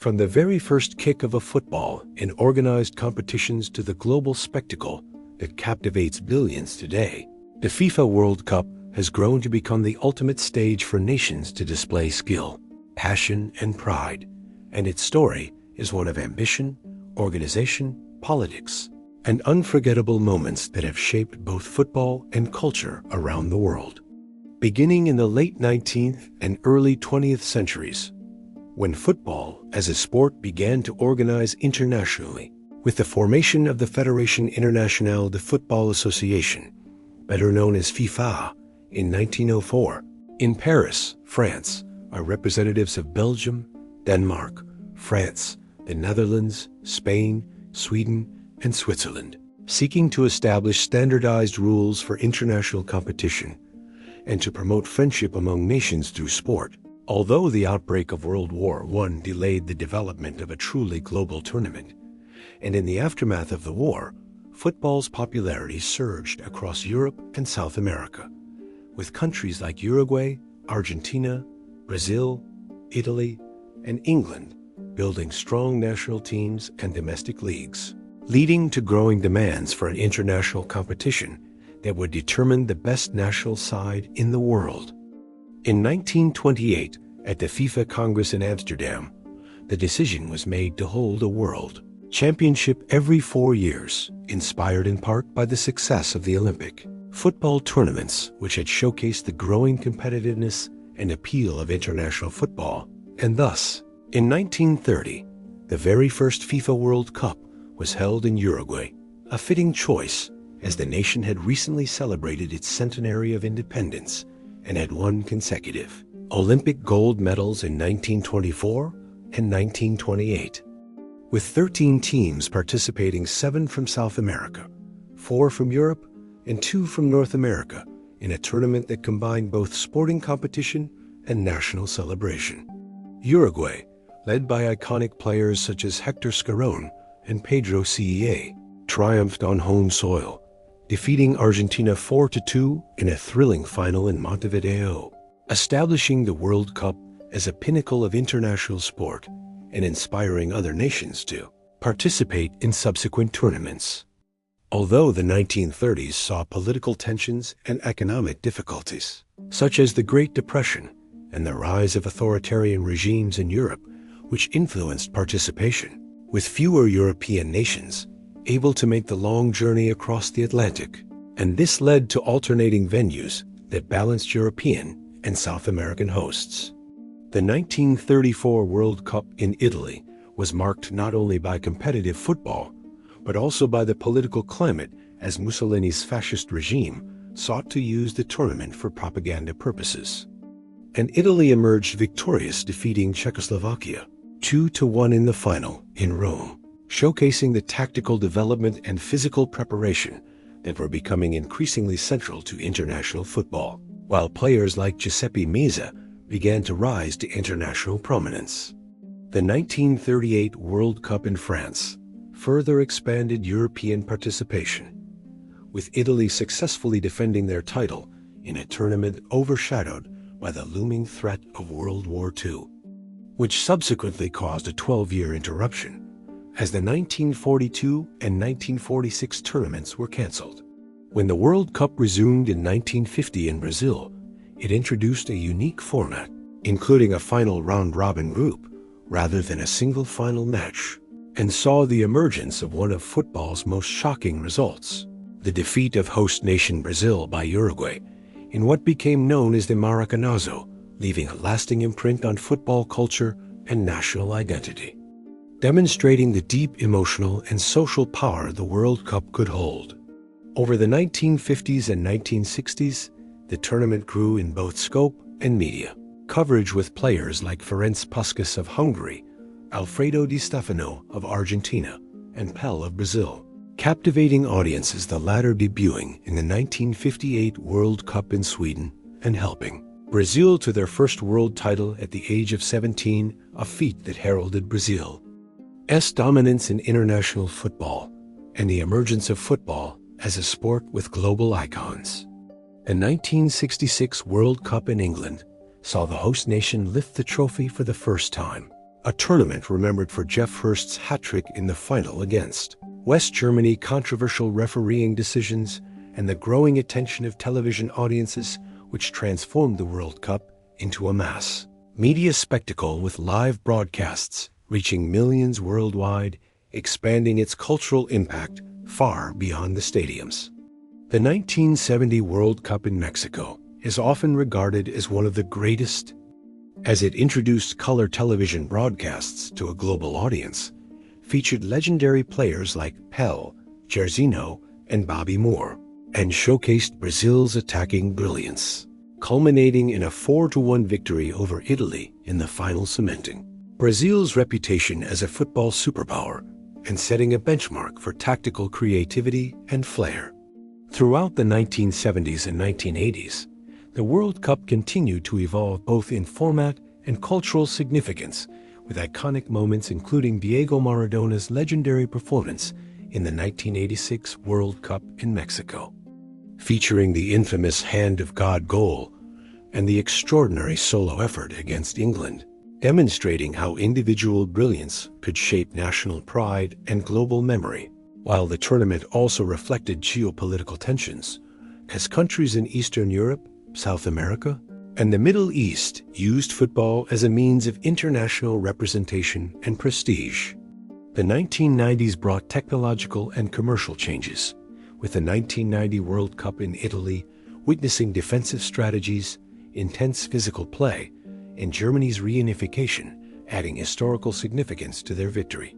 From the very first kick of a football in organized competitions to the global spectacle that captivates billions today, the FIFA World Cup has grown to become the ultimate stage for nations to display skill, passion, and pride. And its story is one of ambition, organization, politics, and unforgettable moments that have shaped both football and culture around the world. Beginning in the late 19th and early 20th centuries, when football as a sport began to organize internationally with the formation of the Fédération Internationale de Football Association, better known as FIFA, in 1904. In Paris, France, are representatives of Belgium, Denmark, France, the Netherlands, Spain, Sweden, and Switzerland, seeking to establish standardized rules for international competition and to promote friendship among nations through sport. Although the outbreak of World War I delayed the development of a truly global tournament, and in the aftermath of the war, football's popularity surged across Europe and South America, with countries like Uruguay, Argentina, Brazil, Italy, and England building strong national teams and domestic leagues, leading to growing demands for an international competition that would determine the best national side in the world. In 1928, at the FIFA Congress in Amsterdam, the decision was made to hold a World Championship every 4 years, inspired in part by the success of the Olympic football tournaments, which had showcased the growing competitiveness and appeal of international football. And thus, in 1930, the very first FIFA World Cup was held in Uruguay, a fitting choice as the nation had recently celebrated its centenary of independence and had won consecutive Olympic gold medals in 1924 and 1928. With 13 teams participating, 7 from South America, 4 from Europe, and 2 from North America, in a tournament that combined both sporting competition and national celebration. Uruguay, led by iconic players such as Hector Scarone and Pedro Cea, triumphed on home soil, defeating Argentina 4-2 in a thrilling final in Montevideo, establishing the World Cup as a pinnacle of international sport and inspiring other nations to participate in subsequent tournaments. Although the 1930s saw political tensions and economic difficulties, such as the Great Depression and the rise of authoritarian regimes in Europe, which influenced participation, with fewer European nations able to make the long journey across the Atlantic, and this led to alternating venues that balanced European and South American hosts. The 1934 World Cup in Italy was marked not only by competitive football, but also by the political climate, as Mussolini's fascist regime sought to use the tournament for propaganda purposes. And Italy emerged victorious, defeating Czechoslovakia 2-1 in the final in Rome, showcasing the tactical development and physical preparation that were becoming increasingly central to international football, while players like Giuseppe Meazza began to rise to international prominence. The 1938 World Cup in France further expanded European participation, with Italy successfully defending their title in a tournament overshadowed by the looming threat of World War II, which subsequently caused a 12-year interruption as the 1942 and 1946 tournaments were canceled. When the World Cup resumed in 1950 in Brazil, it introduced a unique format, including a final round-robin group rather than a single final match, and saw the emergence of one of football's most shocking results, the defeat of host nation Brazil by Uruguay in what became known as the Maracanazo, leaving a lasting imprint on football culture and national identity, demonstrating the deep emotional and social power the World Cup could hold. Over the 1950s and 1960s, the tournament grew in both scope and media coverage, with players like Ferenc Puskás of Hungary, Alfredo Di Stefano of Argentina, and Pelé of Brazil, captivating audiences, the latter debuting in the 1958 World Cup in Sweden and helping Brazil to their first world title at the age of 17, a feat that heralded Brazil's dominance in international football and the emergence of football as a sport with global icons. The 1966 World Cup in England saw the host nation lift the trophy for the first time, a tournament remembered for Geoff Hurst's hat-trick in the final against West Germany, controversial refereeing decisions, and the growing attention of television audiences, which transformed the World Cup into a mass media spectacle with live broadcasts reaching millions worldwide, expanding its cultural impact far beyond the stadiums. The 1970 World Cup in Mexico is often regarded as one of the greatest, as it introduced color television broadcasts to a global audience, featured legendary players like Pelé, Jairzinho, and Bobby Moore, and showcased Brazil's attacking brilliance, culminating in a 4-1 victory over Italy in the final, cementing Brazil's reputation as a football superpower and setting a benchmark for tactical creativity and flair. Throughout the 1970s and 1980s, the World Cup continued to evolve both in format and cultural significance, with iconic moments including Diego Maradona's legendary performance in the 1986 World Cup in Mexico, featuring the infamous Hand of God goal and the extraordinary solo effort against England, demonstrating how individual brilliance could shape national pride and global memory. While the tournament also reflected geopolitical tensions, as countries in Eastern Europe, South America, and the Middle East used football as a means of international representation and prestige. The 1990s brought technological and commercial changes, with the 1990 World Cup in Italy witnessing defensive strategies, intense physical play, and Germany's reunification adding historical significance to their victory.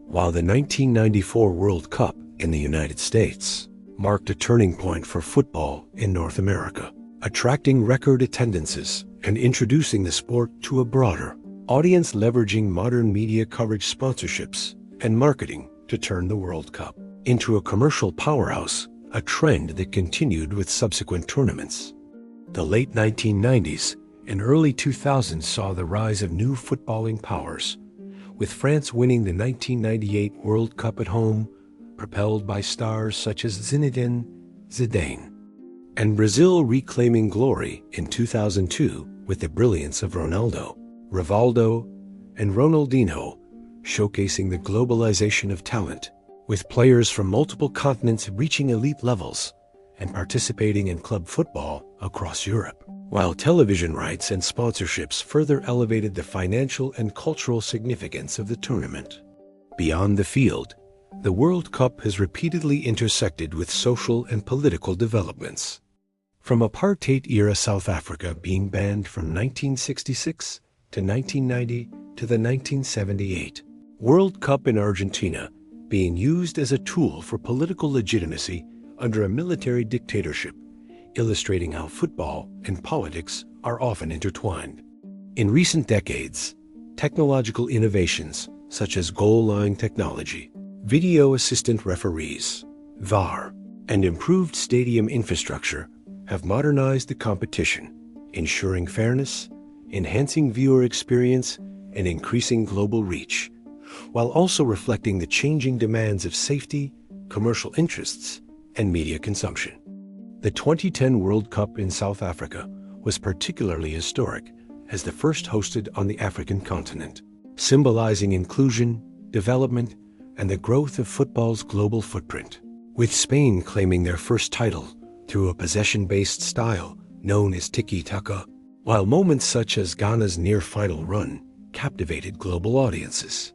While the 1994 World Cup in the United States marked a turning point for football in North America, attracting record attendances and introducing the sport to a broader audience, leveraging modern media coverage, sponsorships, and marketing to turn the World Cup into a commercial powerhouse, a trend that continued with subsequent tournaments. The late 1990s and early 2000s saw the rise of new footballing powers, with France winning the 1998 World Cup at home, propelled by stars such as Zinedine Zidane, and Brazil reclaiming glory in 2002 with the brilliance of Ronaldo, Rivaldo, and Ronaldinho, showcasing the globalization of talent, with players from multiple continents reaching elite levels and participating in club football across Europe, while television rights and sponsorships further elevated the financial and cultural significance of the tournament. Beyond the field, the World Cup has repeatedly intersected with social and political developments. From apartheid-era South Africa being banned from 1966 to 1990 to the 1978 World Cup in Argentina being used as a tool for political legitimacy under a military dictatorship, illustrating how football and politics are often intertwined. In recent decades, technological innovations such as goal line technology, video assistant referees, VAR, and improved stadium infrastructure have modernized the competition, ensuring fairness, enhancing viewer experience, and increasing global reach, while also reflecting the changing demands of safety, commercial interests, and media consumption. The 2010 World Cup in South Africa was particularly historic as the first hosted on the African continent, symbolizing inclusion, development, and the growth of football's global footprint, with Spain claiming their first title through a possession-based style known as tiki-taka, while moments such as Ghana's near-final run captivated global audiences.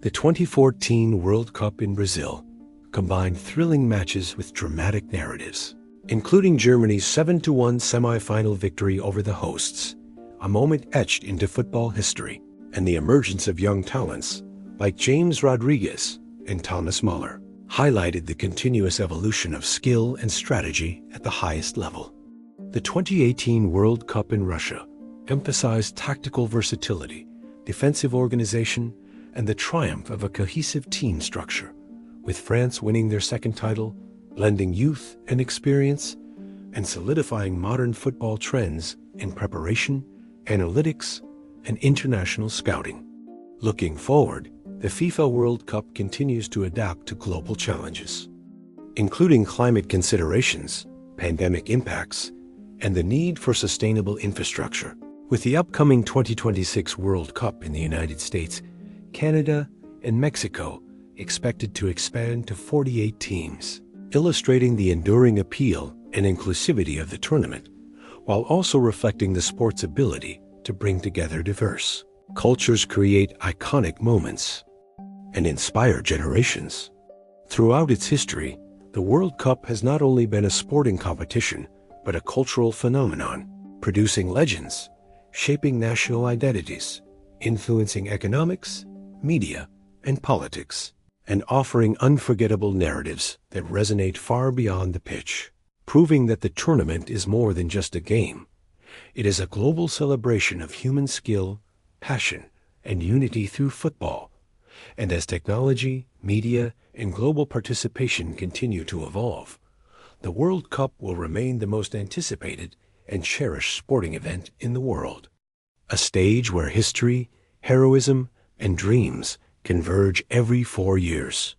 The 2014 World Cup in Brazil combined thrilling matches with dramatic narratives, including Germany's 7-1 semi-final victory over the hosts, a moment etched into football history, and the emergence of young talents like James Rodriguez and Thomas Muller highlighted the continuous evolution of skill and strategy at the highest level. The 2018 World Cup in Russia emphasized tactical versatility, defensive organization, and the triumph of a cohesive team structure, with France winning their second title, blending youth and experience, and solidifying modern football trends in preparation, analytics, and international scouting. Looking forward, the FIFA World Cup continues to adapt to global challenges, including climate considerations, pandemic impacts, and the need for sustainable infrastructure, With the upcoming 2026 World Cup in the United States, Canada, and Mexico expected to expand to 48 teams, illustrating the enduring appeal and inclusivity of the tournament, while also reflecting the sport's ability to bring together diverse cultures, create iconic moments, and inspire generations. Throughout its history, the World Cup has not only been a sporting competition, but a cultural phenomenon, producing legends, shaping national identities, influencing economics, media, and politics, and offering unforgettable narratives that resonate far beyond the pitch, proving that the tournament is more than just a game. It is a global celebration of human skill, passion, and unity through football. And as technology, media, and global participation continue to evolve, the World Cup will remain the most anticipated and cherished sporting event in the world. A stage where history, heroism, and dreams converge every 4 years.